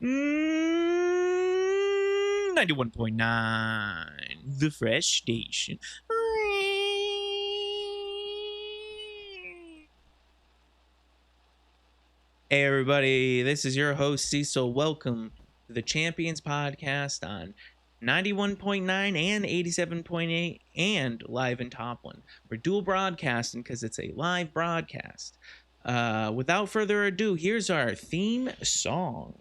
91.9, the Fresh Station. Hey, everybody, this is your host, Cecil. Welcome to the Champions Podcast on 91.9 and 87.8 and live in Toplin. We're dual broadcasting because it's a live broadcast. Without further ado, here's our theme song.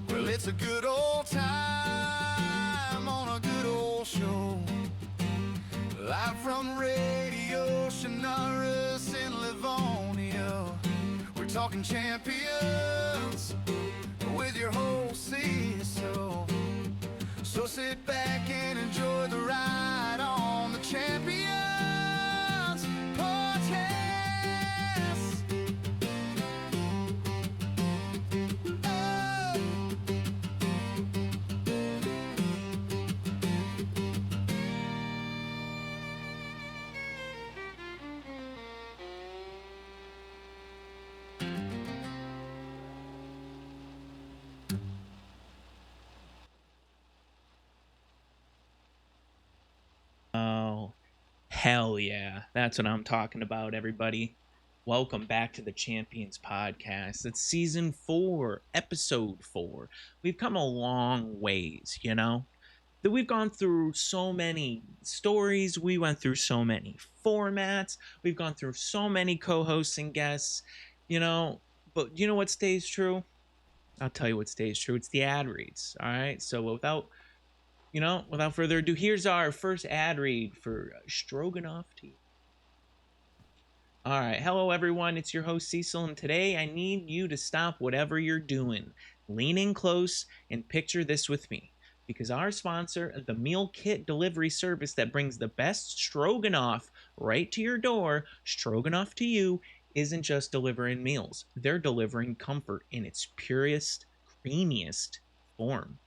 Well, it's a good old time on a good old show. Live from Radio Shinaris in Livonia. We're talking champions with your host Cecil. So sit back and enjoy the ride on the Champions Podcast. Oh, hell yeah. That's what I'm talking about, everybody. Welcome back to the Champions Podcast. It's season 4, episode 4. We've come a long ways, you know? That we've gone through so many stories, we went through so many formats, we've gone through so many co-hosts and guests, you know, but you know what stays true? I'll tell you what stays true. It's the ad reads. All right. So without further ado, here's our first ad read for Stroganoff Tea. All right. Hello, everyone. It's your host, Cecil, and today I need you to stop whatever you're doing. Lean in close and picture this with me. Because our sponsor, the meal kit delivery service that brings the best stroganoff right to your door, Stroganoff to You, isn't just delivering meals. They're delivering comfort in its purest, creamiest form.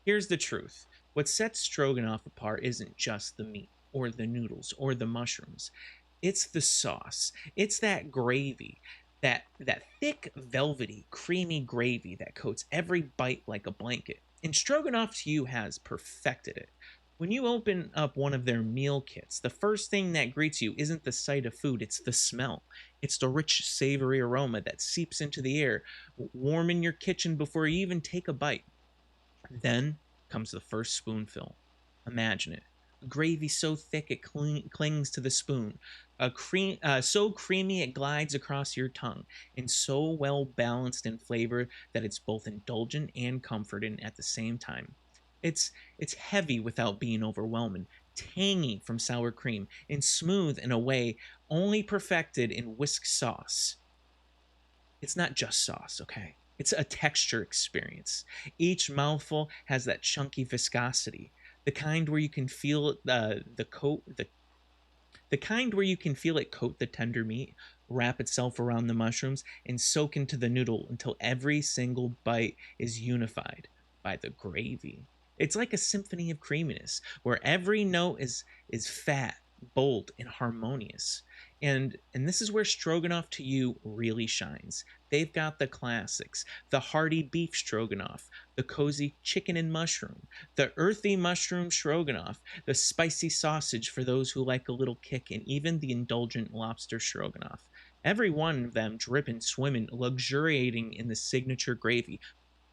Here's the truth. What sets stroganoff apart isn't just the meat or the noodles or the mushrooms. It's the sauce. It's that gravy, that thick, velvety, creamy gravy that coats every bite like a blanket. And Stroganoff to You has perfected it. When you open up one of their meal kits, the first thing that greets you isn't the sight of food, it's the smell. It's the rich, savory aroma that seeps into the air, warming your kitchen before you even take a bite. Then comes the first spoonful. Imagine it. Gravy so thick it clings to the spoon. So creamy it glides across your tongue, and so well balanced in flavor that it's both indulgent and comforting at the same time. It's heavy without being overwhelming, tangy from sour cream, and smooth in a way only perfected in whisk sauce. It's not just sauce, okay? It's a texture experience. Each mouthful has that chunky viscosity, the kind where you can feel the kind where you can feel it coat the tender meat, wrap itself around the mushrooms, and soak into the noodle until every single bite is unified by the gravy. It's like a symphony of creaminess, where every note is fat, bold, and harmonious. And this is where Stroganoff to You really shines. They've got the classics, the hearty beef stroganoff, the cozy chicken and mushroom, the earthy mushroom stroganoff, the spicy sausage for those who like a little kick, and even the indulgent lobster stroganoff. Every one of them dripping, swimming, luxuriating in the signature gravy.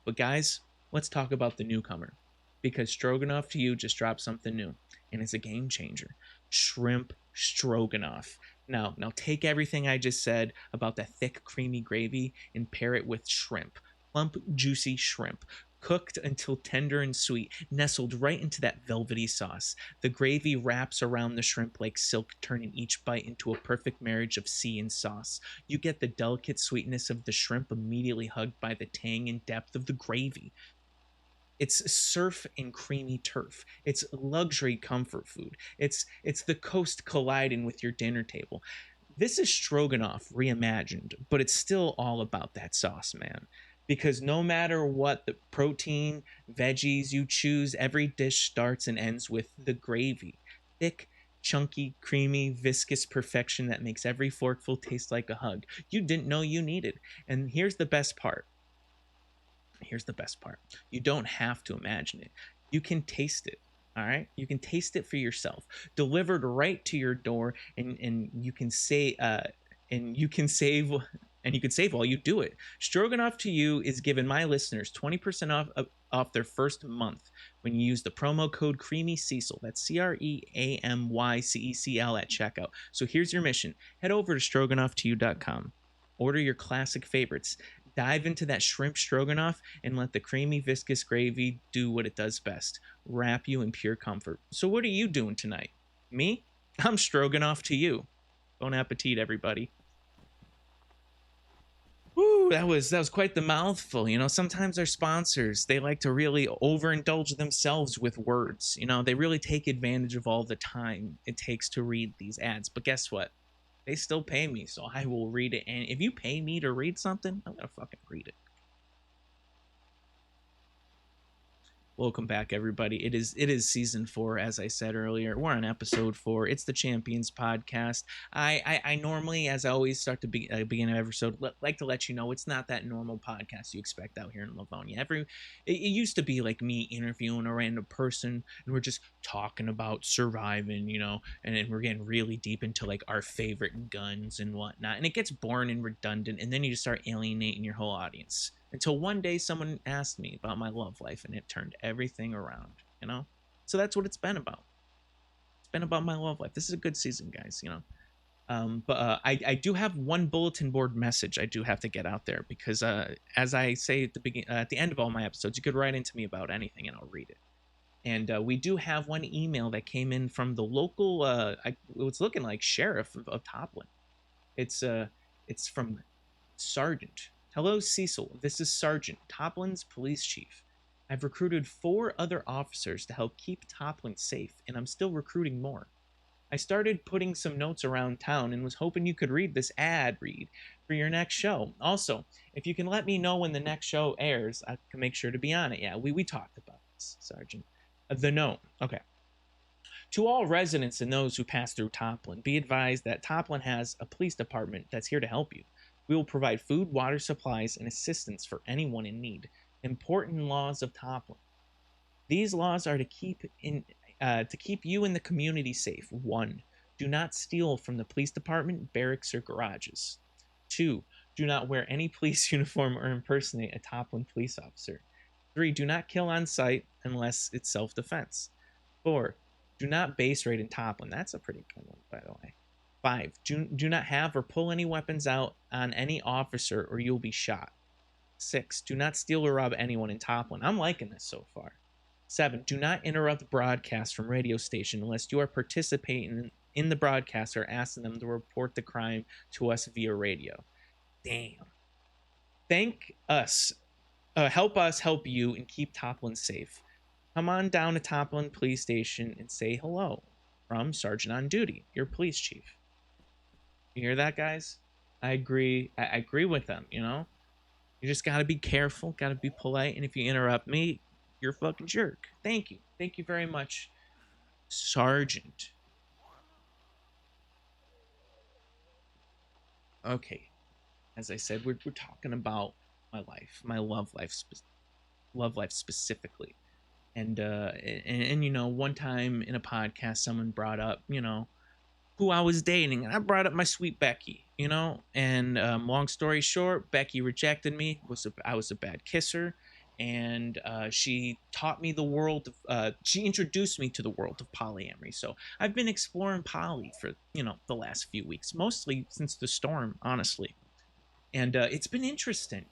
But guys, let's talk about the newcomer. Because Stroganoff to You just dropped something new, and it's a game changer. Shrimp stroganoff. Now take everything I just said about the thick, creamy gravy and pair it with shrimp. Plump, juicy shrimp. Cooked until tender and sweet, nestled right into that velvety sauce. The gravy wraps around the shrimp like silk, turning each bite into a perfect marriage of sea and sauce. You get the delicate sweetness of the shrimp immediately hugged by the tang and depth of the gravy. It's surf and creamy turf. It's luxury comfort food. It's the coast colliding with your dinner table. This is stroganoff reimagined, but it's still all about that sauce, man. because no matter what the protein, veggies you choose, every dish starts and ends with the gravy. Thick, chunky, creamy, viscous perfection that makes every forkful taste like a hug you didn't know you needed. And here's the best part. Here's the best part. You don't have to imagine it. You can taste it. All right, you can taste it for yourself, delivered right to your door, and you can say and you can save and you can save while you do it. Stroganoff to You is giving my listeners 20% off their first month when you use the promo code Creamy Cecil. That's CREAMYCECL at checkout. So here's your mission: head over to stroganofftoyou.com, order your classic favorites, dive into that shrimp stroganoff, and let the creamy, viscous gravy do what it does best: wrap you in pure comfort. So, what are you doing tonight? Me? I'm stroganoff to you. Bon appetit, everybody. Woo, that was quite the mouthful. Sometimes our sponsors, they like to really overindulge themselves with words. They really take advantage of all the time it takes to read these ads. But guess what? They still pay me, so I will read it. And if you pay me to read something, I'm gonna fucking read it. Welcome back, everybody. It is season 4, as I said earlier. We're on episode 4. It's the Champions podcast. I normally, as I always start to begin an episode, like to let you know it's not that normal podcast you expect out here in Livonia. It used to be like me interviewing a random person, and we're just talking about surviving, and then we're getting really deep into like our favorite guns and whatnot, and it gets boring and redundant, and then you just start alienating your whole audience. Until one day someone asked me about my love life, and it turned everything around. So that's what it's been about. It's been about my love life. This is a good season, guys. But I do have one bulletin board message I do have to get out there, because as I say at the end of all my episodes, you could write into me about anything and I'll read it. And we do have one email that came in from the local, it's looking like sheriff of Toplin. It's from Sergeant. Hello, Cecil. This is Sergeant, Toplin's police chief. I've recruited 4 other officers to help keep Toplin safe, and I'm still recruiting more. I started putting some notes around town and was hoping you could read this ad read for your next show. Also, if you can let me know when the next show airs, I can make sure to be on it. Yeah, we talked about this, Sergeant. The note. Okay. To all residents and those who pass through Toplin, be advised that Toplin has a police department that's here to help you. We will provide food, water supplies, and assistance for anyone in need. Important laws of Toplin. These laws are to keep you and the community safe. 1. Do not steal from the police department, barracks, or garages. 2. Do not wear any police uniform or impersonate a Toplin police officer. 3. Do not kill on sight unless it's self-defense. 4. Do not base raid in Toplin. That's a pretty good one, by the way. 5. Do not have or pull any weapons out on any officer or you'll be shot. 6. Do not steal or rob anyone in Toplin. I'm liking this so far. 7. Do not interrupt broadcasts from radio station unless you are participating in the broadcast or asking them to report the crime to us via radio. Damn. Thank us. Help us help you and keep Toplin safe. Come on down to Toplin Police Station and say hello from Sergeant on Duty, your police chief. You hear that, guys? I agree. I agree with them. You just gotta be careful, gotta be polite, and if you interrupt me, you're a fucking jerk. Thank you. Thank you very much, Sergeant. Okay, as I said, we're talking about my life, my love life specifically. And one time in a podcast, someone brought up, who I was dating, and I brought up my sweet Becky, and long story short, Becky rejected me. I was a bad kisser, and she taught me the world of, she introduced me to the world of polyamory. So I've been exploring poly for, the last few weeks, mostly since the storm, honestly. And it's been interesting,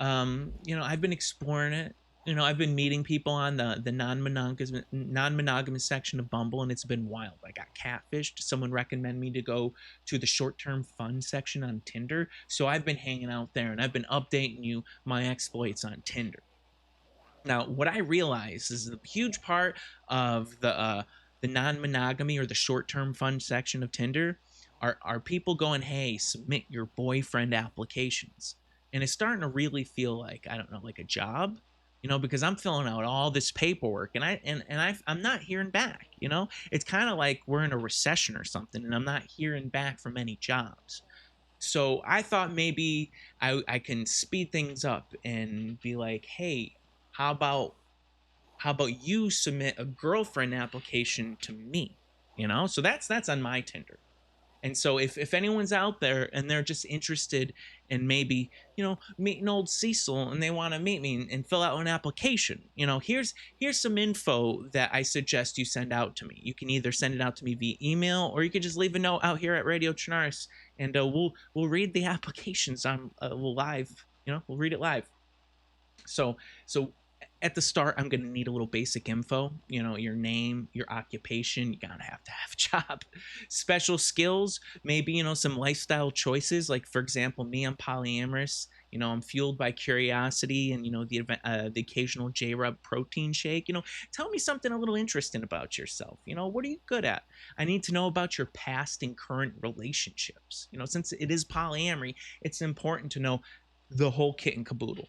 I've been exploring it. I've been meeting people on the non-monogamous section of Bumble, and it's been wild. I got catfished. Someone recommended me to go to the short-term fun section on Tinder, so I've been hanging out there, and I've been updating you my exploits on Tinder. Now, what I realize is a huge part of the non-monogamy or the short-term fun section of Tinder are people going, hey, submit your boyfriend applications. And it's starting to really feel like, I don't know, like a job, because I'm filling out all this paperwork and I'm not hearing back. It's kind of like we're in a recession or something, and I'm not hearing back from any jobs. So I thought maybe I can speed things up and be like, hey, how about you submit a girlfriend application to me? So that's on my Tinder. And so if anyone's out there and they're just interested in maybe, meeting old Cecil, and they want to meet me and fill out an application, here's some info that I suggest you send out to me. You can either send it out to me via email, or you could just leave a note out here at Radio Chinaris, and we'll read the applications on we'll live, we'll read it live. So at the start, I'm going to need a little basic info, your name, your occupation. You gotta have to have a job. Special skills, maybe, some lifestyle choices. Like, for example, me, I'm polyamorous. I'm fueled by curiosity and, the occasional J-Rub protein shake. Tell me something a little interesting about yourself. What are you good at? I need to know about your past and current relationships. Since it is polyamory, it's important to know the whole kit and caboodle.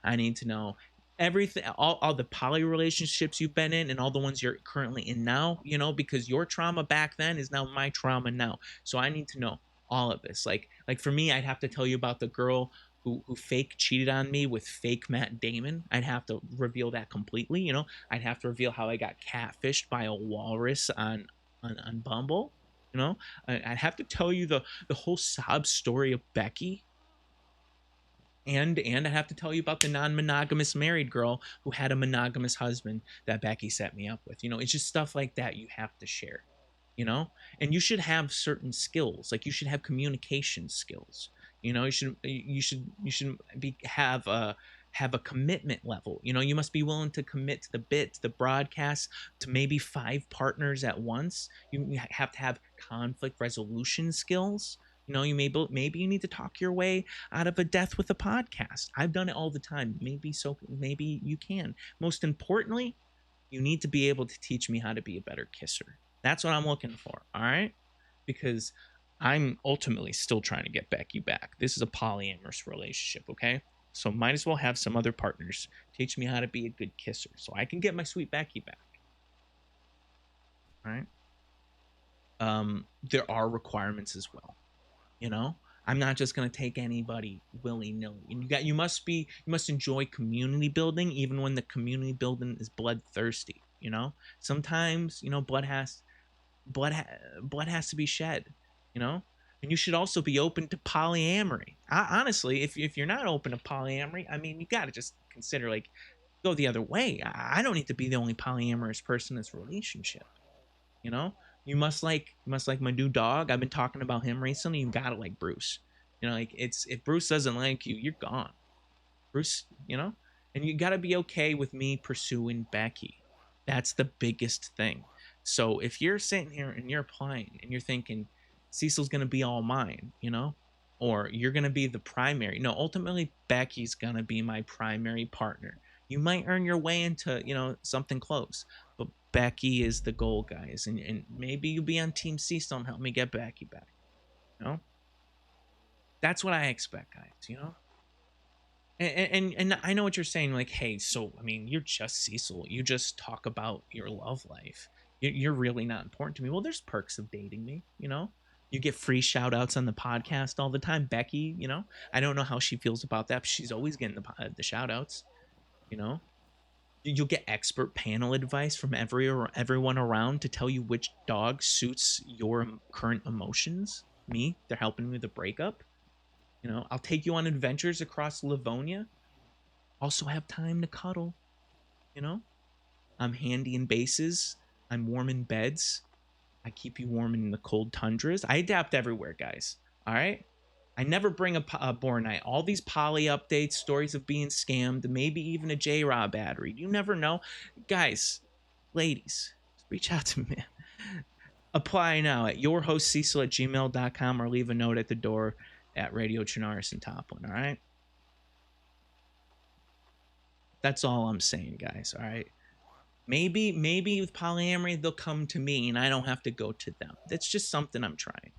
I need to know everything, all the poly relationships you've been in, and all the ones you're currently in now, because your trauma back then is now my trauma now. So I need to know all of this. Like for me, I'd have to tell you about the girl who fake cheated on me with fake Matt Damon. I'd have to reveal that completely. I'd have to reveal how I got catfished by a walrus on Bumble. I'd have to tell you the whole sob story of Becky. And I have to tell you about the non-monogamous married girl who had a monogamous husband that Becky set me up with. It's just stuff like that you have to share. And you should have certain skills. Like, you should have communication skills. You should have a commitment level. You must be willing to commit to the bit, to the broadcast, to maybe 5 partners at once. You have to have conflict resolution skills. Maybe you need to talk your way out of a death with a podcast. I've done it all the time. Maybe you can. Most importantly, you need to be able to teach me how to be a better kisser. That's what I'm looking for. All right, because I'm ultimately still trying to get Becky back. This is a polyamorous relationship. Okay, so might as well have some other partners teach me how to be a good kisser, so I can get my sweet Becky back. All right. There are requirements as well. I'm not just going to take anybody willy-nilly. And you must enjoy community building, even when the community building is bloodthirsty. Sometimes, blood has to be shed. And you should also be open to polyamory. Honestly, if you're not open to polyamory, I mean, you got to just consider, like, go the other way. I don't need to be the only polyamorous person in this relationship. You must like my new dog. I've been talking about him recently. You gotta like Bruce. Like, if Bruce doesn't like you, you're gone. Bruce, and you gotta be okay with me pursuing Becky. That's the biggest thing. So if you're sitting here and you're applying and you're thinking Cecil's gonna be all mine, or you're gonna be the primary. No, ultimately Becky's gonna be my primary partner. You might earn your way into, something close, but Becky is the goal, guys. And maybe you'll be on Team Cecil and help me get Becky back. That's what I expect, guys, And I know what you're saying, like, hey, so, I mean, you're just Cecil. You just talk about your love life. You're really not important to me. Well, there's perks of dating me, You get free shout outs on the podcast all the time. Becky, I don't know how she feels about that, but she's always getting the shout outs. You'll get expert panel advice from everyone around to tell you which dog suits your current emotions. Me, they're helping me with the breakup. I'll take you on adventures across Livonia. Also have time to cuddle. I'm handy in bases. I'm warm in beds. I keep you warm in the cold tundras. I adapt everywhere, guys. All right? I never bring a boring night. All these poly updates, stories of being scammed, maybe even a J-Rob ad read. You never know. Guys, ladies, reach out to me. Apply now at yourhostcecil@gmail.com, or leave a note at the door at Radio Chinaris in Toplin, all right? That's all I'm saying, guys, all right? Maybe with polyamory, they'll come to me and I don't have to go to them. That's just something I'm trying.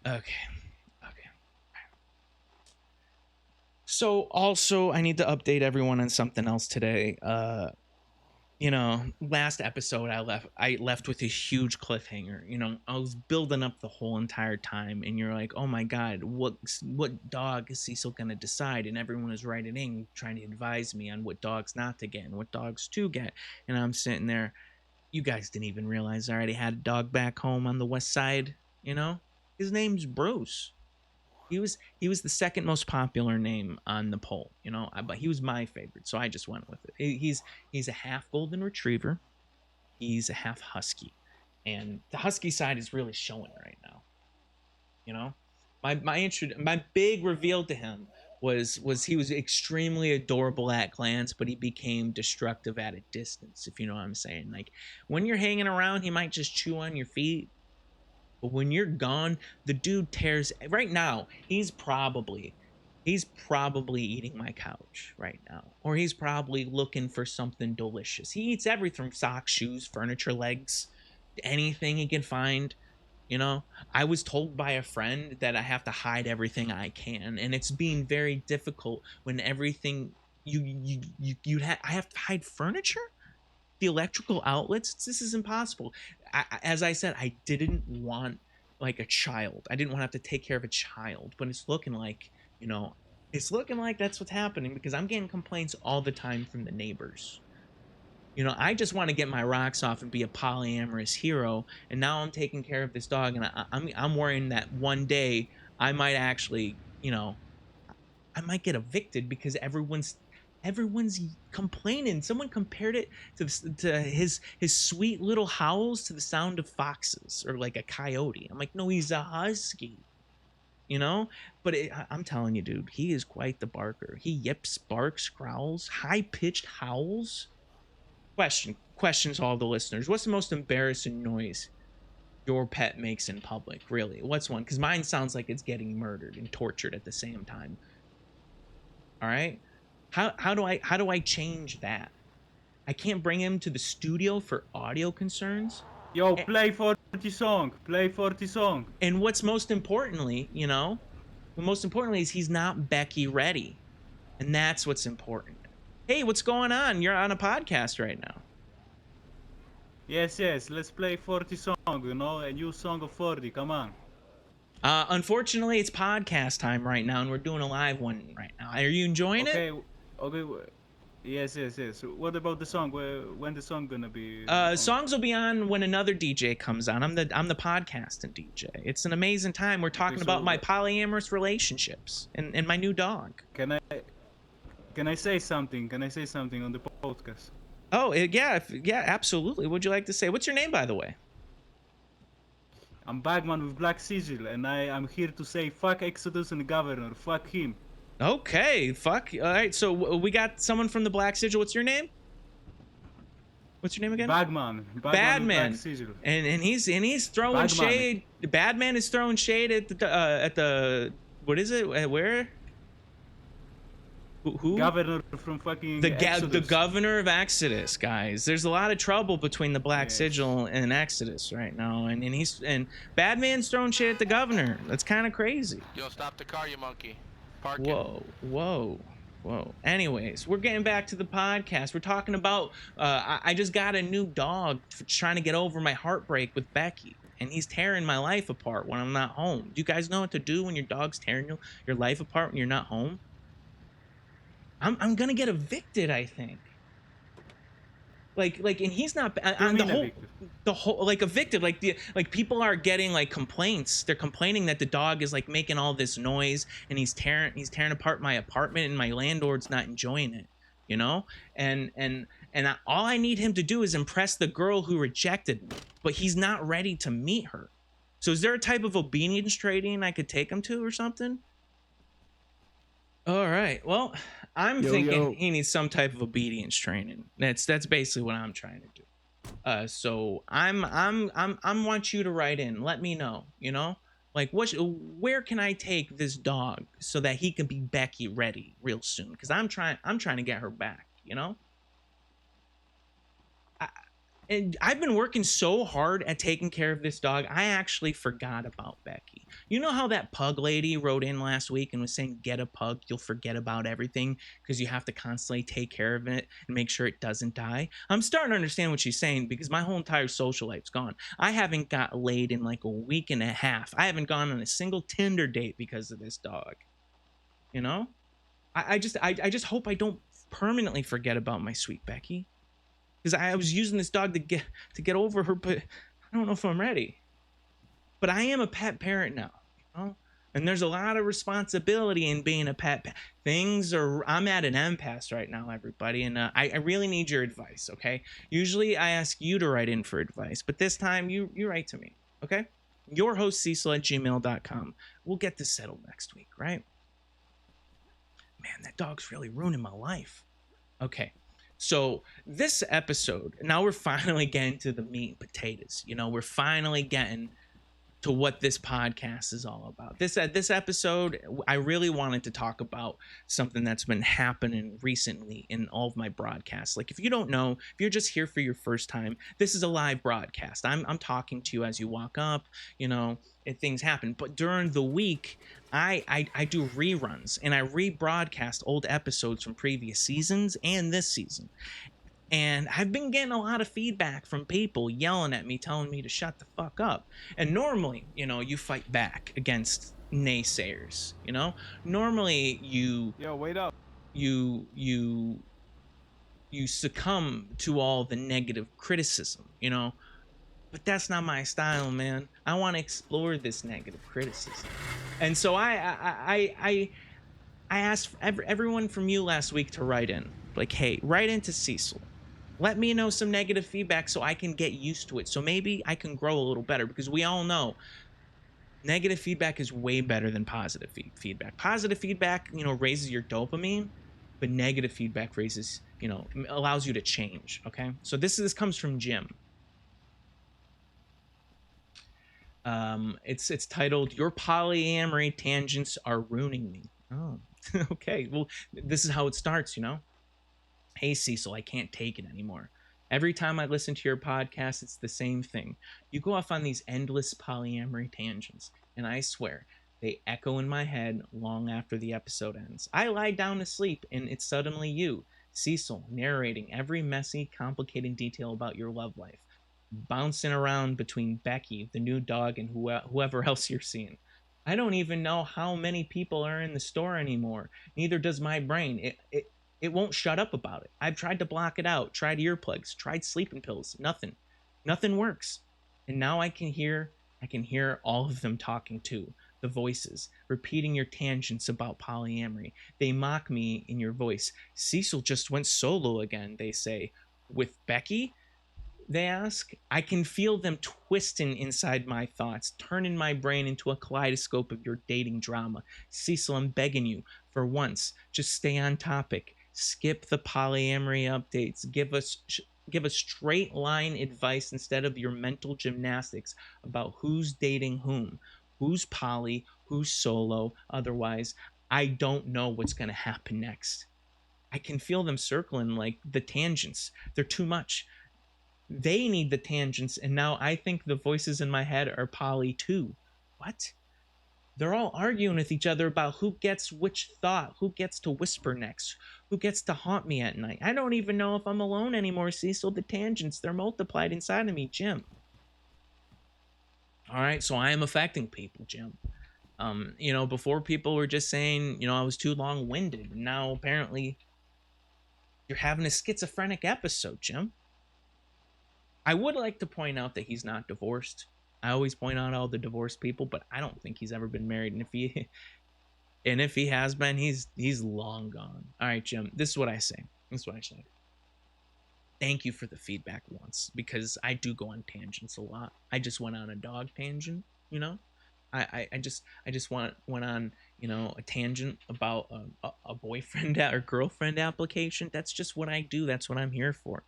Okay. Okay. So also I need to update everyone on something else today. Last episode I left with a huge cliffhanger. I was building up the whole entire time, and you're like, oh my god, what dog is Cecil gonna decide? And everyone is writing in trying to advise me on what dogs not to get and what dogs to get. And I'm sitting there, you guys didn't even realize I already had a dog back home on the west side. His name's Bruce. He was the second most popular name on the poll, but he was my favorite, so I just went with it. He's a half golden retriever, he's a half husky, and the husky side is really showing right now. You know, my big reveal to him was he was extremely adorable at glance, but he became destructive at a distance. If you know what I'm saying, like when you're hanging around, he might just chew on your feet. But when you're gone, the dude tears. Right now, he's probably eating my couch right now, or he's probably looking for something delicious. He eats everything from socks, shoes, furniture, legs, anything he can find. I was told by a friend that I have to hide everything I can, and it's being very difficult when everything I have to hide furniture, the electrical outlets. This is impossible. As I said, I didn't want like a child. I didn't want to have to take care of a child, but it's looking like that's what's happening, because I'm getting complaints all the time from the neighbors. I just want to get my rocks off and be a polyamorous hero, and now I'm taking care of this dog, and I'm worrying that one day I might actually, I might get evicted because everyone's complaining. Someone compared it to his sweet little howls to the sound of foxes or like a coyote. I'm like, no, he's a husky, you know. But I'm telling you, dude, he is quite the barker. He yips, barks, growls, high pitched howls. Questions all the listeners. What's the most embarrassing noise your pet makes in public? Really, what's one? Because mine sounds like it's getting murdered and tortured at the same time. All right. How do I change that? I can't bring him to the studio for audio concerns. Yo, A- play 40 song. Play 40 song. And what's most importantly is he's not Becky ready. And that's what's important. Hey, what's going on? You're on a podcast right now. Yes, let's play 40 song, a new song of 40, come on. Unfortunately, it's podcast time right now, and we're doing a live one right now. Are you enjoying it? Okay, yes. What about the song? When the song gonna be? Songs will be on when another DJ comes on. I'm the podcasting DJ. It's an amazing time. We're talking about my polyamorous relationships and my new dog. Can I say something? Can I say something on the podcast? Oh yeah, absolutely. What'd you like to say? What's your name, by the way? I'm Bagman with Black Cecil, and I am here to say fuck Exodus and the governor. Fuck him. Okay, fuck. All right, so we got someone from the Black Sigil. What's your name? What's your name again? Badman. Badman. And he's throwing Badman. shade. Badman is throwing shade at the what is it? Where? Who? Governor from fucking the governor of Exodus, guys. There's a lot of trouble between the Black Sigil and Exodus right now, and Badman's throwing shit at the governor. That's kind of crazy. Yo, stop the car, you monkey. Park it. Whoa. Anyways, we're getting back to the podcast. We're talking about I just got a new dog trying to get over my heartbreak with Becky, and he's tearing my life apart when I'm not home. Do you guys know what to do when your dog's tearing your life apart when you're not home? I'm gonna get evicted, I think. Like, and he's not on the whole like evicted. Like people are getting like complaints. They're complaining that the dog is like making all this noise and he's tearing apart my apartment, and my landlord's not enjoying it. And all I need him to do is impress the girl who rejected me, but he's not ready to meet her. So is there a type of obedience training I could take him to or something? All right. Well, I'm thinking he needs some type of obedience training. That's basically what I'm trying to do. So I'm want you to write in. Let me know. Like where can I take this dog so that he can be Becky ready real soon? Because I'm trying to get her back. And I've been working so hard at taking care of this dog, I actually forgot about Becky. You know how that pug lady wrote in last week and was saying, get a pug, you'll forget about everything because you have to constantly take care of it and make sure it doesn't die? I'm starting to understand what she's saying because my whole entire social life's gone. I haven't got laid in like a week and a half. I haven't gone on a single Tinder date because of this dog. You know? I just hope I don't permanently forget about my sweet Becky. Because I was using this dog to get over her, but I don't know if I'm ready. But I am a pet parent now, you know? And there's a lot of responsibility in being a pet. I'm at an impasse right now, everybody, and I really need your advice, okay? Usually I ask you to write in for advice, but this time you write to me, okay? Your host Cecil at gmail.com. We'll get this settled next week, right? Man, that dog's really ruining my life. Okay. So this episode, now we're finally getting to the meat and potatoes. You know, we're finally getting to what this podcast is all about. This episode, I really wanted to talk about something that's been happening recently in all of my broadcasts. Like, if you don't know, if you're just here for your first time, this is a live broadcast. I'm talking to you as you walk up, you know, and things happen. But during the week, I do reruns and I rebroadcast old episodes from previous seasons and this season. And I've been getting a lot of feedback from people yelling at me, telling me to shut the fuck up. And normally, you know, you fight back against naysayers, you know? Normally Yo, wait up. you succumb to all the negative criticism, you know? But that's not my style, man. I want to explore this negative criticism. And so I asked everyone from you last week to write in. Like, hey, write into Cecil. Let me know some negative feedback so I can get used to it. So maybe I can grow a little better, because we all know negative feedback is way better than positive feedback. Positive feedback, you know, raises your dopamine, but negative feedback raises, you know, allows you to change. Okay. So this comes from Jim. It's titled, "Your polyamory tangents are ruining me." Oh, okay. Well, this is how it starts, you know. Hey, Cecil, I can't take it anymore. Every time I listen to your podcast, it's the same thing. You go off on these endless polyamory tangents, and I swear, they echo in my head long after the episode ends. I lie down to sleep, and it's suddenly you, Cecil, narrating every messy, complicated detail about your love life, bouncing around between Becky, the new dog, and whoever else you're seeing. I don't even know how many people are in the store anymore. Neither does my brain. It won't shut up about it. I've tried to block it out, tried earplugs, tried sleeping pills. Nothing works. And now I can hear all of them talking too. The voices, repeating your tangents about polyamory. They mock me in your voice. Cecil just went solo again, they say. With Becky? They ask. I can feel them twisting inside my thoughts, turning my brain into a kaleidoscope of your dating drama. Cecil, I'm begging you, for once, just stay on topic. Skip the polyamory updates. Give us straight line advice instead of your mental gymnastics about who's dating whom, who's poly, who's solo. Otherwise, I don't know what's going to happen next. I can feel them circling like the tangents. They're too much. They need the tangents, and now I think the voices in my head are poly too. What? They're all arguing with each other about who gets which thought, who gets to whisper next, who gets to haunt me at night. I don't even know if I'm alone anymore, Cecil. The tangents, they're multiplied inside of me, Jim. All right, so I am affecting people, Jim. You know, before people were just saying, you know, I was too long-winded. Now, apparently, you're having a schizophrenic episode, Jim. I would like to point out that he's not divorced. I always point out all the divorced people, but I don't think he's ever been married. And if he has been, he's long gone. All right, Jim, this is what I say. Thank you for the feedback once, because I do go on tangents a lot. I just went on a dog tangent, you know. I just went on, you know, a tangent about a boyfriend or girlfriend application. That's just what I do. That's what I'm here for.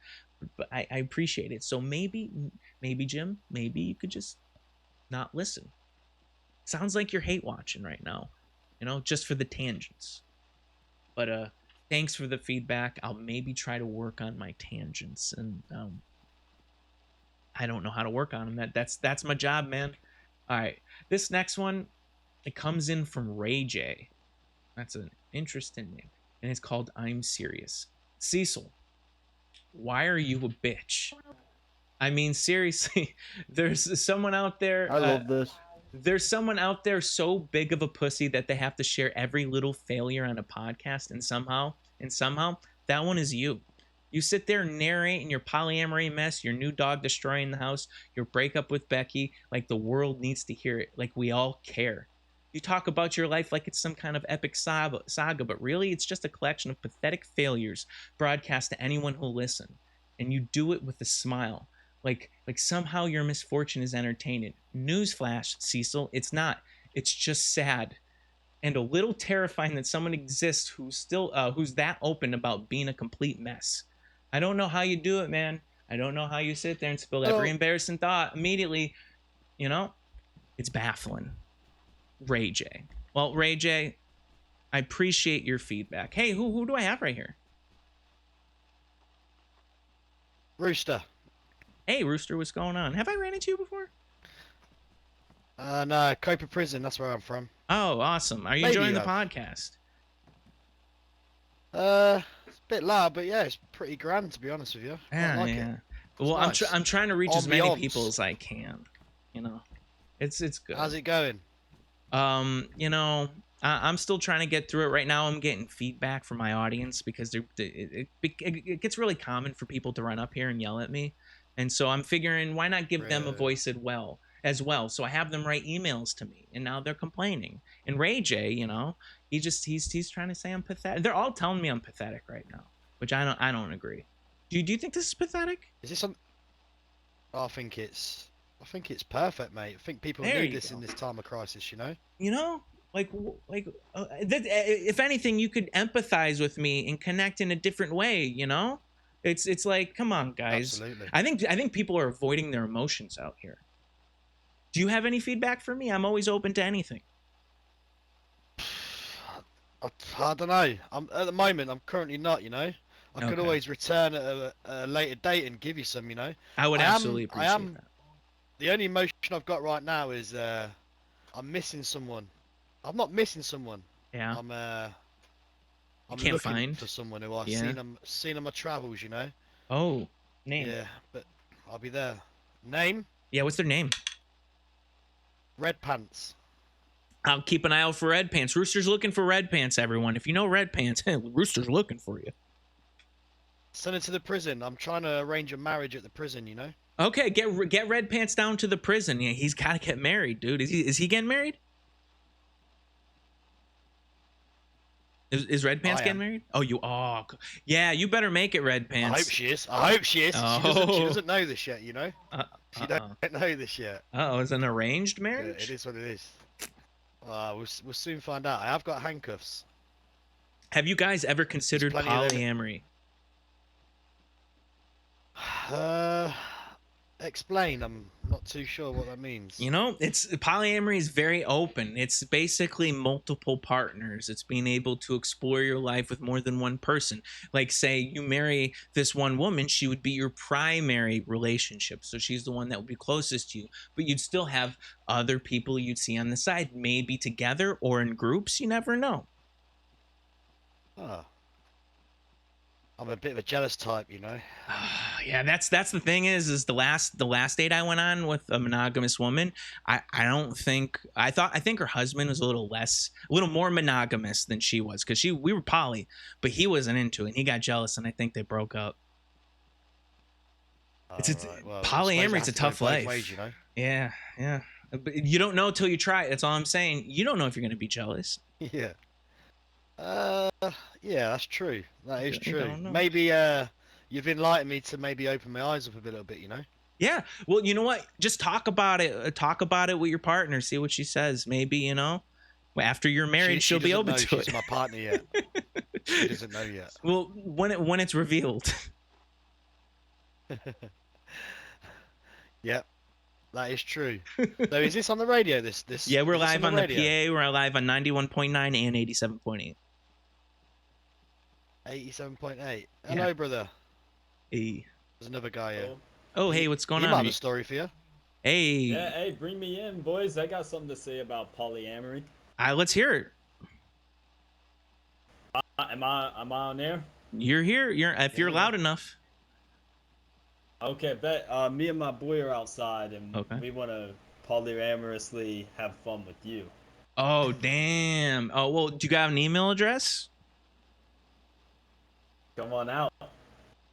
But I appreciate it. So maybe Jim, maybe you could just not listen. Sounds like you're hate watching right now, you know, just for the tangents. But thanks for the feedback. I'll maybe try to work on my tangents, and I don't know how to work on them. That's my job, man. All right, this next one, it comes in from Ray J. That's an interesting name, and it's called "I'm Serious." Cecil, why are you a bitch? I mean, seriously, there's someone out there. I love this. There's someone out there so big of a pussy that they have to share every little failure on a podcast, and somehow that one is you. You sit there narrating your polyamory mess, your new dog destroying the house, your breakup with Becky, like the world needs to hear it, like we all care. You talk about your life like it's some kind of epic saga, but really it's just a collection of pathetic failures broadcast to anyone who'll listen. And you do it with a smile. Like somehow your misfortune is entertaining. Newsflash, Cecil, it's not. It's just sad. And a little terrifying that someone exists who's that open about being a complete mess. I don't know how you do it, man. I don't know how you sit there and spill every embarrassing thought immediately. You know, it's baffling. Ray J. Well, Ray J, I appreciate your feedback. Hey, who do I have right here? Rooster. Hey, Rooster, what's going on? Have I ran into you before? No, Copa Prison. That's where I'm from. Oh, awesome. Are you Maybe enjoying you the have. podcast? It's a bit loud, but yeah, it's pretty grand to be honest with you. I like it. Well, nice. I'm trying to reach as many Ambiance. people as I can. You know, it's good. How's it going? You know, I'm still trying to get through it right now. I'm getting feedback from my audience because it gets really common for people to run up here and yell at me, and so I'm figuring why not give them a voice as well. So I have them write emails to me, and now they're complaining. And Ray J, you know, he's trying to say I'm pathetic. They're all telling me I'm pathetic right now, which I don't agree. Do you think this is pathetic? Is this some? I think it's perfect, mate. I think people There need you this go. in this time of crisis, you know. You know, if anything, you could empathize with me and connect in a different way. You know, it's like, come on, guys. Absolutely. I think people are avoiding their emotions out here. Do you have any feedback for me? I'm always open to anything. I don't know. At the moment, I'm currently not. You know, I could Okay. always return at a later date and give you some. You know, I would absolutely I appreciate am. that. The only emotion I've got right now is I'm missing someone. I'm not missing someone. Yeah. I'm can't looking find? for someone who I've Yeah. seen on my travels. You know. Oh, name. Yeah, but I'll be there. Name? Yeah. What's their name? Red Pants. I'll keep an eye out for Red Pants. Rooster's looking for Red Pants, everyone. If you know Red Pants, Rooster's looking for you. Send it to the prison. I'm trying to arrange a marriage at the prison, you know? Okay, get Red Pants down to the prison. Yeah, he's got to get married, dude. Is he getting married? Is Red Pants I getting am. married? Oh, yeah. You better make it, Red I Pants. hope she is. I hope she is. She Oh. doesn't know this yet, you know? She Uh-oh. don't know this yet. Oh, it's an arranged Yeah, marriage? it is what it is. We'll soon find out. I have got handcuffs. Have you guys ever considered plenty of them. polyamory? Explain. I'm not too sure what that means. You know, polyamory is very open. It's basically multiple partners. It's being able to explore your life with more than one person. Like, say you marry this one woman, she would be your primary relationship. So she's the one that would be closest to you. But you'd still have other people you'd see on the side, maybe together or in groups. You never know. Oh. I'm a bit of a jealous type, you know? Yeah, that's the thing is the last date I went on with a monogamous woman, I think her husband was a little more monogamous than she was, because we were poly, but he wasn't into it and he got jealous and I think they broke up. Alright, well, I suppose polyamory, it it's a has to go tough both life. ways, you know? Yeah. But you don't know till you try it. That's all I'm saying. You don't know if you're going to be jealous. Yeah. Yeah, that's true. That is You true. don't know. Maybe you've enlightened me to maybe open my eyes up a little bit, you know? Yeah. Well, you know what? Just talk about it. Talk about it with your partner. See what she says. Maybe, you know, after you're married, she'll be doesn't open know to she's it. my partner yet. She doesn't know yet. Well, when it's revealed. Yep. That is true. So is this on the radio? This Yeah, we're is this live on the radio? PA. We're live on 91.9 and 87.8. 87.8. Hello, Yeah. brother. Hey. There's another guy here. Oh, hey, what's going He might on? have a story for you. Hey, Yeah, hey, bring me in, boys. I got something to say about polyamory. let's hear it. Am I on air? You're here. If you're Yeah. loud enough. Okay, bet. Me and my boy are outside, and Okay. we want to polyamorously have fun with you. Oh, damn. Oh, well, do you got an email address? Come on out.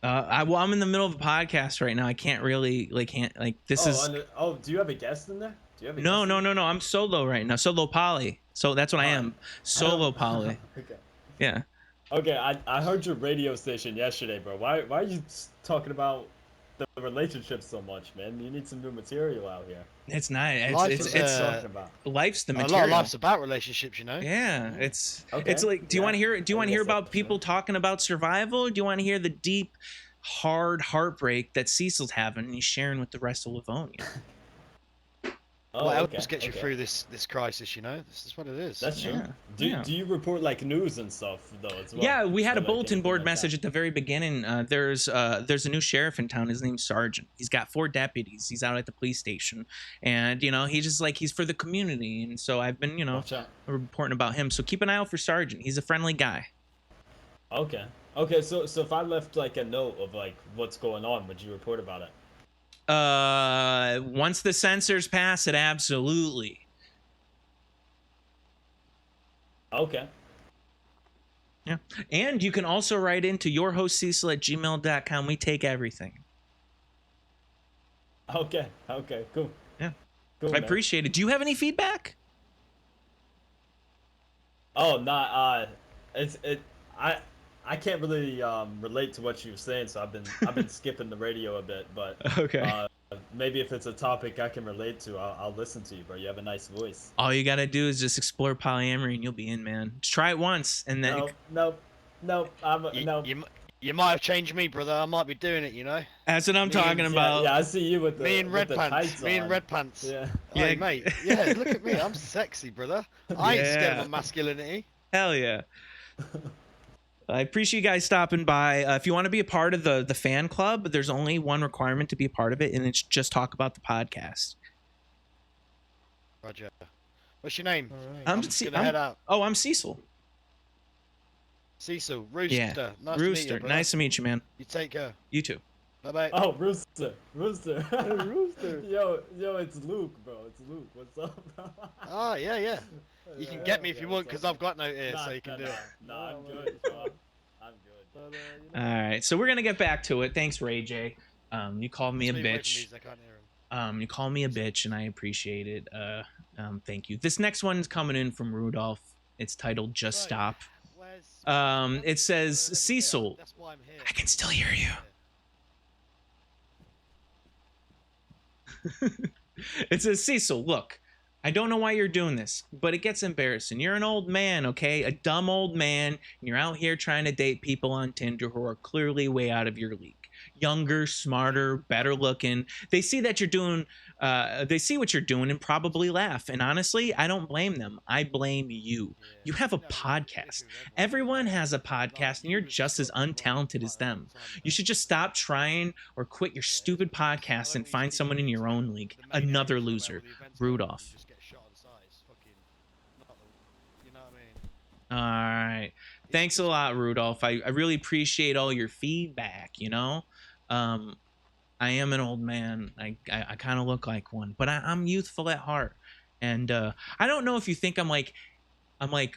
I'm in the middle of a podcast right now. I can't really this is Do you have a guest in there? Do you have a no, guest no, in no, no. I'm solo right now. Solo poly. So that's what I am. Solo poly. Okay. Yeah. Okay, I heard your radio station yesterday, bro. Why are you talking about the relationship so much, man? You need some new material out here. It's not. Life It's is, it's Talking about. life's the A lot of material. life's about relationships, you know. Yeah, it's Okay, like. Do you yeah, want to hear? Do you I want to hear guess that's about people true. talking about survival? Or do you want to hear the deep, hard heartbreak that Cecil's having and he's sharing with the rest of Livonia? Oh, What okay, else gets you okay. through this crisis, you know? This is what it is. That's true. Yeah, Do yeah. do you report like news and stuff though as well? Yeah, we had Or, a like, bulletin anything board like message that? at the very beginning. There's a new sheriff in town. His name's Sergeant. He's got 4 deputies. He's out at the police station, and he's just like he's for the community. And so I've been Watch out. reporting about him. So keep an eye out for Sergeant. He's a friendly guy. Okay. Okay, so if I left like a note of like what's going on, would you report about it? Once the censors pass it, absolutely. Okay. Yeah. And you can also write into yourhostcecil@gmail.com. We take everything. Okay. Okay. Cool. Yeah. Cool. I Man. appreciate it. Do you have any feedback? Oh, not I can't really relate to what you were saying, so I've been skipping the radio a bit, but Okay. maybe if it's a topic I can relate to, I'll listen to you, bro. You have a nice voice. All you gotta do is just explore polyamory and you'll be in, man. Just try it once and then Nope. No. You might have changed me, brother. I might be doing it, you know. that's what I'm talking Yeah, about. yeah, I see you with the Me in red the pants. tights Me in on. red pants. Yeah. Hey, Yeah. mate. Yeah, look at me. I'm sexy, brother. I ain't scared Yeah. of my masculinity. Hell yeah. I appreciate you guys stopping by. If you want to be a part of the fan club, there's only one requirement to be a part of it, and it's just talk about the podcast. Roger. What's your name? I'm gonna head out. Oh, I'm Cecil. Cecil, Rooster. Yeah. Nice Rooster. to meet you, brother. Nice to meet you, man. You take care. You too. Bye bye. Oh, Rooster. Rooster. Yo, it's Luke, bro. It's Luke. What's up, bro? Oh yeah. You can get me if you want, because I've got no ear, so you can do it. Nah, I'm good, bro. I'm good. All right, so we're gonna get back to it. Thanks, Ray J. You called me a Stay away from bitch. these, I can't hear 'em. You called me a bitch, and I appreciate it. Thank you. This next one's coming in from Rudolph. It's titled "Just Stop." It says, Cecil, That's why I'm here. I can still hear you. It says, Cecil, look, I don't know why you're doing this, but it gets embarrassing. You're an old man, okay? A dumb old man, and you're out here trying to date people on Tinder who are clearly way out of your league. Younger, smarter, better looking. They see that you're doing, they see what you're doing and probably laugh. And honestly, I don't blame them. I blame you. You have a podcast. Everyone has a podcast, and you're just as untalented as them. You should just stop trying or quit your stupid podcast and find someone in your own league. Another loser. Rudolph. All right. Thanks a lot, Rudolph. I really appreciate all your feedback, I am an old man. I kind of look like one, but I'm youthful at heart. And I don't know if you think I'm like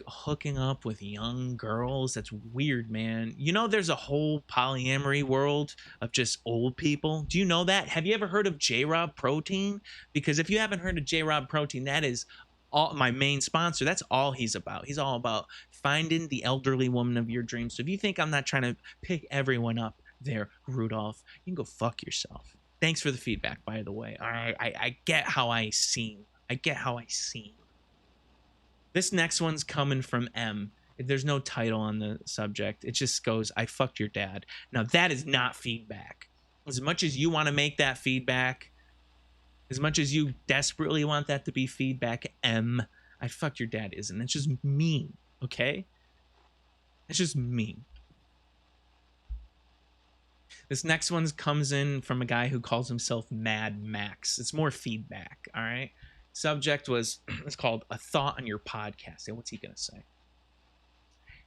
hooking up with young girls. That's weird, man. There's a whole polyamory world of just old people. Do you know that? Have you ever heard of J-Rob Protein? Because if you haven't heard of J-Rob Protein, that is all my main sponsor. That's all he's about. He's all about finding the elderly woman of your dreams. So if you think I'm not trying to pick everyone up there, Rudolph, you can go fuck yourself. Thanks for the feedback, by the way. All right, I get how I seem. This next one's coming from M. There's no title on the subject. It just goes, I fucked your dad. Now, that is not feedback. As much as you want to make that feedback, as much as you desperately want that to be feedback, M, I fucked your dad isn't. It's just mean, okay? It's just mean. This next one comes in from a guy who calls himself Mad Max. It's more feedback, all right? Subject was, it's called A Thought on Your Podcast. And what's he going to say?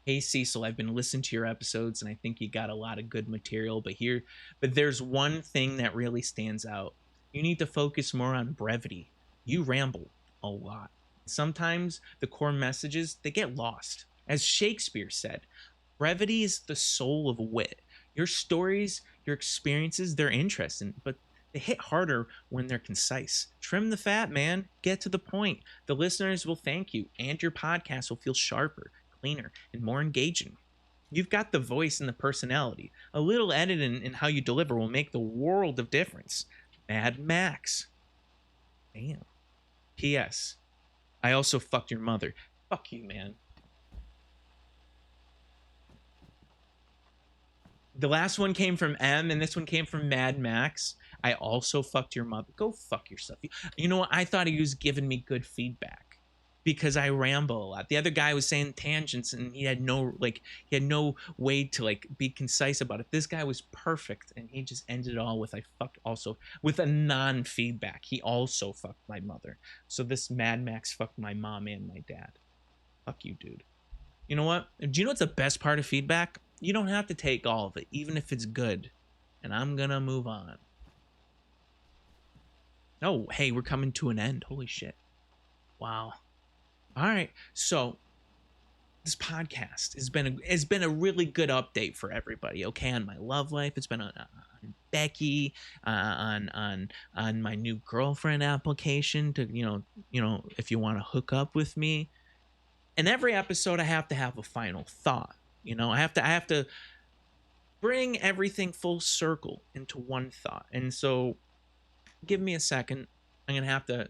Hey, Cecil, I've been listening to your episodes, and I think you got a lot of good material, but there's one thing that really stands out. You need to focus more on brevity. You ramble a lot. Sometimes the core messages, they get lost. As Shakespeare said, brevity is the soul of wit. Your stories, your experiences, they're interesting, but they hit harder when they're concise. Trim the fat, man. Get to the point. The listeners will thank you, and your podcast will feel sharper, cleaner, and more engaging. You've got the voice and the personality. A little edit in how you deliver will make the world of difference. Mad Max. Damn. P.S. I also fucked your mother. Fuck you, man. The last one came from M, and this one came from Mad Max. I also fucked your mother. Go fuck yourself. You know what? I thought he was giving me good feedback because I ramble a lot. The other guy was saying tangents, and he had no way to be concise about it. This guy was perfect, and he just ended it all with I fucked also with a non-feedback. He also fucked my mother. So this Mad Max fucked my mom and my dad. Fuck you, dude. You know what? Do you know what's the best part of feedback? You don't have to take all of it, even if it's good. And I'm gonna move on. Oh, hey, we're coming to an end. Holy shit. Wow. All right. So this podcast has been a really good update for everybody. Okay, on my love life, it's been on Becky, on my new girlfriend application to if you want to hook up with me. In every episode, I have to have a final thought. I have to bring everything full circle into one thought. And so give me a second. I'm going to have to,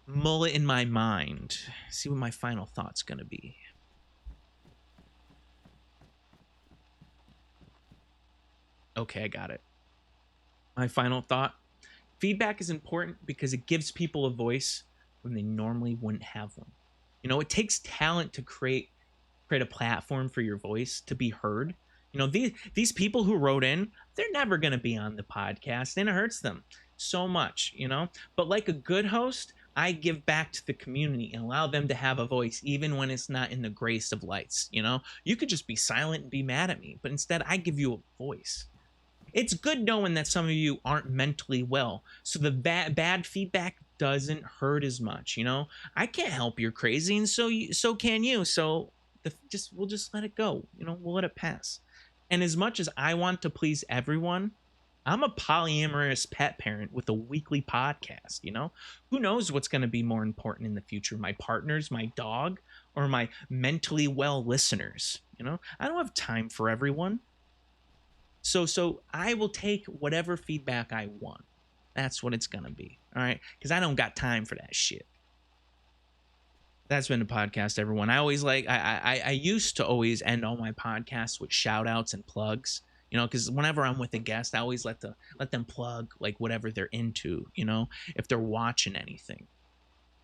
mull it in my mind. See what my final thought's going to be. Okay, I got it. My final thought. Feedback is important because it gives people a voice when they normally wouldn't have one. It takes talent to create a platform for your voice to be heard. These people who wrote in, they're never going to be on the podcast, and it hurts them so much, But like a good host, I give back to the community and allow them to have a voice, even when it's not in the greatest of lights. You could just be silent and be mad at me, but instead I give you a voice. It's good knowing that some of you aren't mentally well, so the bad feedback doesn't hurt as much. I can't help you're crazy, and so can you. So we'll just let it go. We'll let it pass. And as much as I want to please everyone, I'm a polyamorous pet parent with a weekly podcast. Who knows what's going to be more important in the future? My partners, my dog, or my mentally well listeners? I don't have time for everyone. So I will take whatever feedback I want. That's what it's going to be. All right. Because I don't got time for that shit. That's been the podcast, everyone. I used to always end all my podcasts with shout outs and plugs, because whenever I'm with a guest, I always let them plug like whatever they're into, if they're watching anything,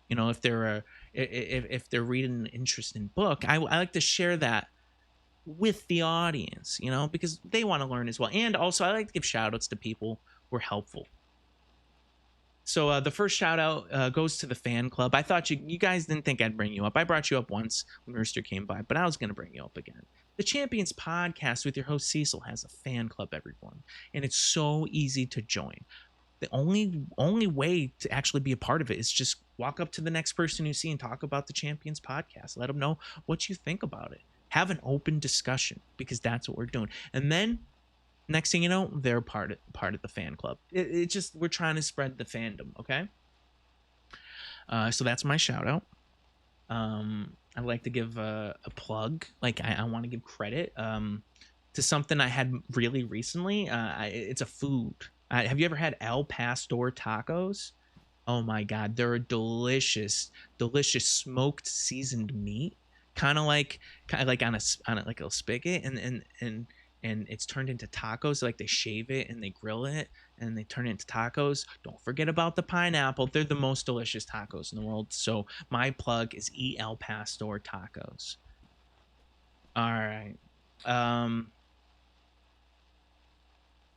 if they're reading an interesting book, I like to share that with the audience, because they want to learn as well. And also I like to give shout outs to people who are helpful. So the first shout out goes to the fan club. I thought you guys didn't think I'd bring you up. I brought you up once when Rooster came by, but I was going to bring you up again. The Champions Podcast with your host Cecil has a fan club, everyone, and it's so easy to join. The only way to actually be a part of it is just walk up to the next person you see and talk about the Champions Podcast. Let them know what you think about it. Have an open discussion, because that's what we're doing. And then next thing you know, they're part of the fan club. It just, we're trying to spread the fandom, okay? So that's my shout out. I'd like to give a plug. I want to give credit to something I had really recently. It's a food. Have you ever had El Pastor tacos? Oh my God, they're a delicious smoked seasoned meat, kind of like on a spigot, and it's turned into tacos. Like they shave it and they grill it and they turn it into tacos. Don't forget about the pineapple. They're the most delicious tacos in the world. So my plug is eat El Pastor tacos. All right.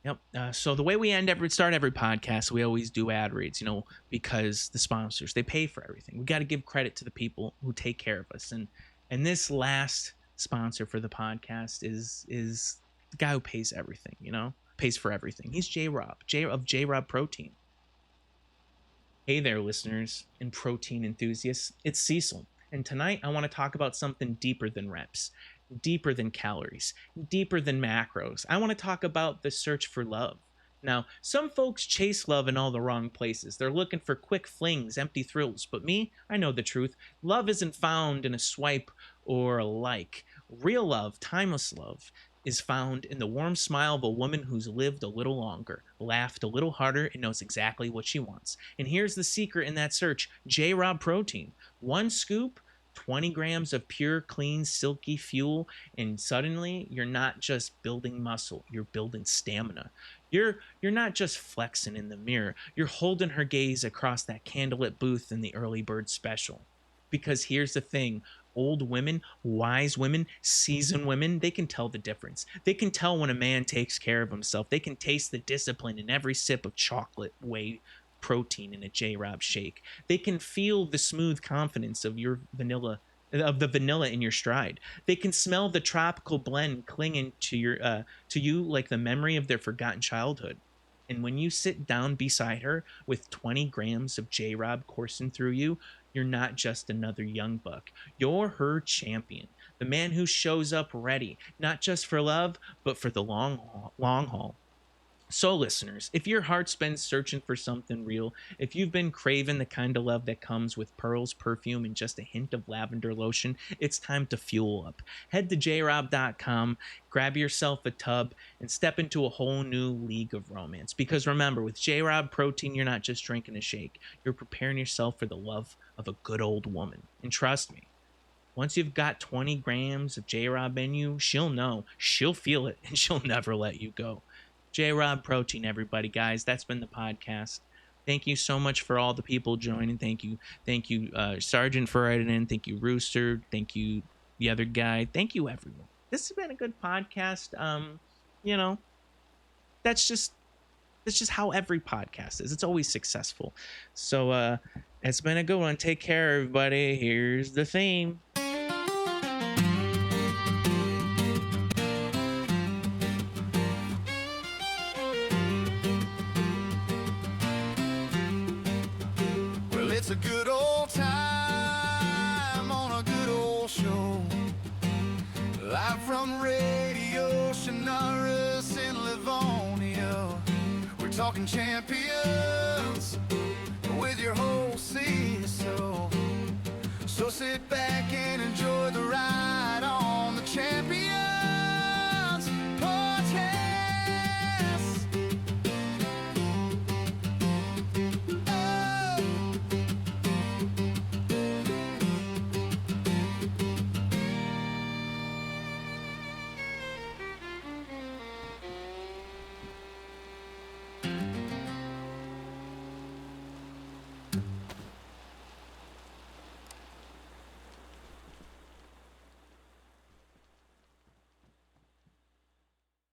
Yep. So the way we start every podcast, we always do ad reads, because the sponsors, they pay for everything. We got to give credit to the people who take care of us. And this last sponsor for the podcast is the guy who pays everything, pays for everything. He's J-Rob, of J-Rob Protein. Hey there, listeners and protein enthusiasts. It's Cecil. And tonight I want to talk about something deeper than reps, deeper than calories, deeper than macros. I want to talk about the search for love. Now, some folks chase love in all the wrong places. They're looking for quick flings, empty thrills. But me, I know the truth. Love isn't found in a swipe or a like. Real love, timeless love, is found in the warm smile of a woman who's lived a little longer, laughed a little harder, and knows exactly what she wants. And here's the secret in that search: J-Rob Protein. One scoop, 20 grams of pure, clean, silky fuel, and suddenly you're not just building muscle, you're building stamina. You're not just flexing in the mirror, you're holding her gaze across that candlelit booth in the early bird special. Because here's the thing: old women, wise women, seasoned women, they can tell the difference. They can tell when a man takes care of himself. They can taste the discipline in every sip of chocolate whey protein in a J-Rob shake. They can feel the smooth confidence of the vanilla in your stride. They can smell the tropical blend clinging to you like the memory of their forgotten childhood. And when you sit down beside her with 20 grams of J-Rob coursing through you, you're not just another young buck. You're her champion, the man who shows up ready, not just for love, but for the long haul. So, listeners, if your heart's been searching for something real, if you've been craving the kind of love that comes with pearls, perfume, and just a hint of lavender lotion, it's time to fuel up. Head to jrob.com, grab yourself a tub, and step into a whole new league of romance. Because remember, with J-Rob Protein, you're not just drinking a shake. You're preparing yourself for the love of a good old woman. And trust me, once you've got 20 grams of J-Rob in you, she'll know, she'll feel it, and she'll never let you go. J-Rob Protein, everybody, guys. That's been the podcast. Thank you so much for all the people joining. Thank you, Sergeant, for writing in. Thank you, Rooster. Thank you, the other guy. Thank you, everyone. This has been a good podcast. That's just how every podcast is. It's always successful. So it's been a good one. Take care, everybody. Here's the theme. It's a good old time on a good old show. Live from Radio Shinaris in Livonia. We're talking champions with your whole Cecil. So sit back and enjoy the ride on the champion.